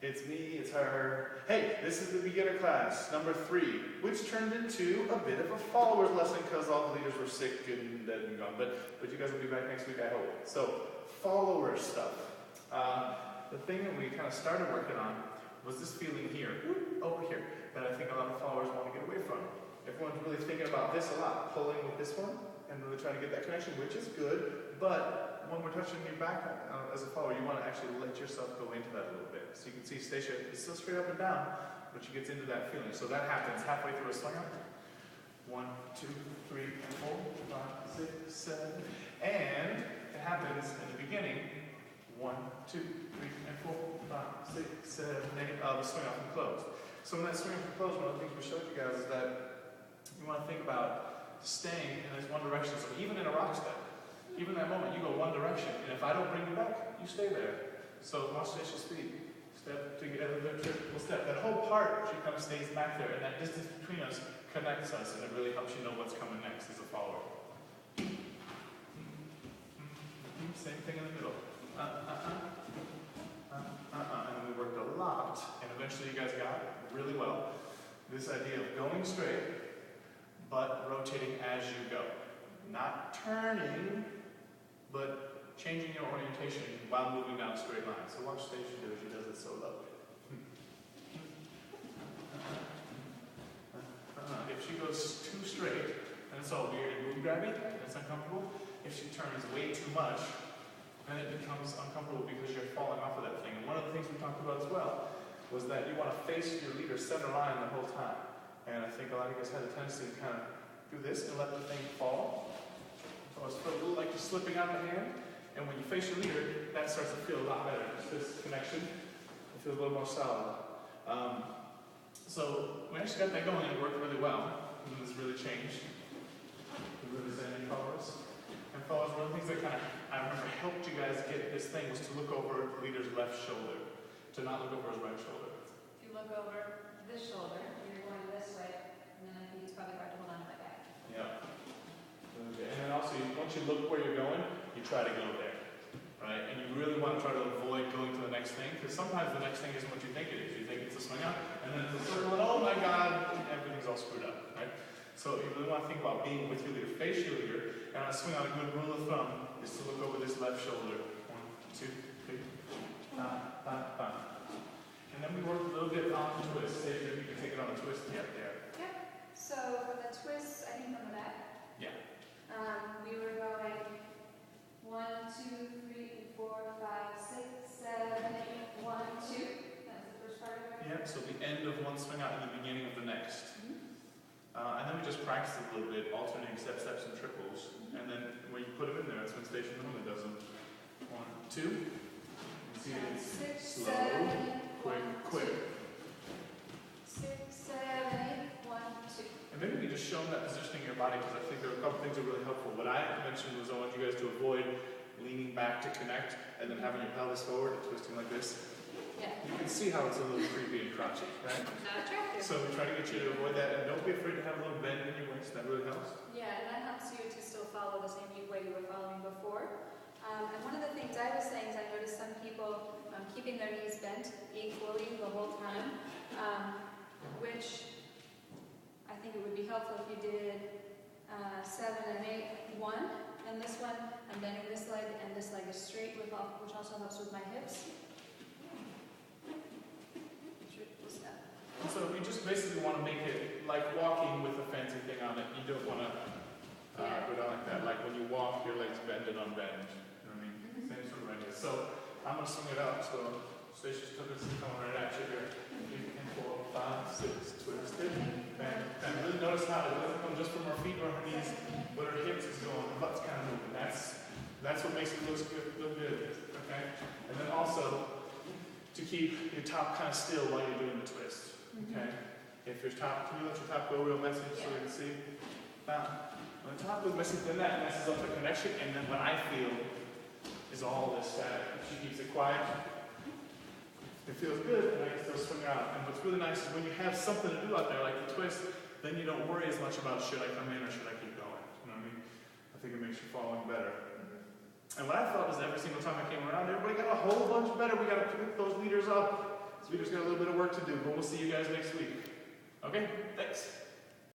It's me, it's her. Hey, this is the beginner class, number 3, which turned into a bit of a followers lesson because all the leaders were sick and dead and gone. But you guys will be back next week, I hope. So, follower stuff. The thing that we kind of started working on was this feeling here, over here, that I think a lot of followers want to get away from. Everyone's really thinking about this a lot, pulling with this one, and really trying to get that connection, which is good, but when we're touching your back as a follower, you want to actually let yourself go into that a little bit. So you can see Stacia is still straight up and down, but she gets into that feeling. So that happens halfway through a swing up. 1, 2, 3, 4, 5, 6, 7. And it happens in the beginning. 1, 2, 3, and 4, 5, 6, 7, 8 of the swing up and close. So in that swing up and close, one of the things we showed you guys is that you want to think about staying in this one direction. So even in a rock step, even that moment, you go one direction, and if I don't bring you back, you stay there. So watch Stacia's speed. Step together, triple step. That whole part, she kind of stays back there, and that distance between us connects us, and it really helps you know what's coming next as a follower. Same thing in the middle. And then we worked a lot, and eventually you guys got it really well. This idea of going straight, but rotating as you go. Not turning, but changing your orientation while moving down a straight line. So watch Stacia do it. She does it so lovely. If she goes too straight, then it's all weird and booty grabby, and it's uncomfortable. If she turns way too much, then it becomes uncomfortable because you're falling off of that thing. And one of the things we talked about as well was that you want to face your leader center line the whole time. And I think a lot of you guys had a tendency to kind of do this and let the thing fall. So it's a little like you're slipping out of the hand. And when you face your leader, that starts to feel a lot better. This connection, it feels a little more solid. So we actually got that going and it worked really well. And this really changed. We really said any followers. And followers, one of the things that kind of, I remember, helped you guys get this thing was to look over the leader's left shoulder. To not look over his right shoulder. If you look over this shoulder, you're going this way, and then I think it's probably hard to hold on to my back. Yeah. Okay. And then also, once you look where you're going, you try to go there. Right? And you really want to try to avoid going to the next thing, because sometimes the next thing isn't what you think it is. You think it's a swing out, and then it's a circle, and oh my God, everything's all screwed up. Right? So you really want to think about being with your leader, face your leader, and on a swing out, a good rule of thumb is to look over this left shoulder. 1, 2, 3, 5, 5, 5. And then we work a little bit on the twist. See if you can take it on the twist. Yep, there. Yep. So for the twist, I think from the back. Yeah. We were going 1, 2, 3, 4, 5, 6, 7, 8, 1, 2. That was the first part of it. Yeah, so the end of one swing out and the beginning of the next. And then we just practice it a little bit, alternating steps, and triples. And then when you put them in there, that's when Stacia normally does them. 1, 2. You see it's 6, slow, 7, quick, 1, quick. 6, 7, 8, 1, 2. And maybe we just show them that positioning in your body, because I think there are a couple things that are really helpful. What I mentioned was I want you guys to avoid leaning back to connect and then having your pelvis forward and twisting like this. Yeah. You can see how it's a little creepy and crunchy, right? Not attractive. So we try to get you to avoid that, and don't be afraid to have a little bend in your waist. That really helps. Yeah, and that helps you to still follow the same way you were following before. And one of the things I was saying is I noticed some people keeping their knees bent equally the whole time, which I think it would be helpful if you did 7 and 8, 1, and this one, I'm bending this leg, and this leg is straight, which also helps with my hips. So we just basically want to make it like walking with a fancy thing on it. You don't want to go down like that. Like when you walk, your legs bend and unbend. You know what I mean? Same sort of idea. So I'm going to swing it out. So Stacia's took us and coming right at you here. 3, 4, 5, 6, twisted, bend. And really notice how it doesn't come just from our feet or our knees, but our hips is going, the butt's kind of moving. That's what makes it look good. Okay? And then also to keep your top kind of still while you're doing the twist. Okay? If your top, can you let your top go real messy so you can see? Now, when the top goes messy, then that messes up the connection, and then what I feel is all this static. If she keeps it quiet, it feels good, and I can still swing out. And what's really nice is when you have something to do out there, like the twist, then you don't worry as much about should I come in or should I keep going. You know what I mean? I think it makes you following better. And what I felt is every single time I came around, everybody got a whole bunch better. We got to pick those leaders up. It's leaders got a little bit of work to do, but we'll see you guys next week. Okay, thanks.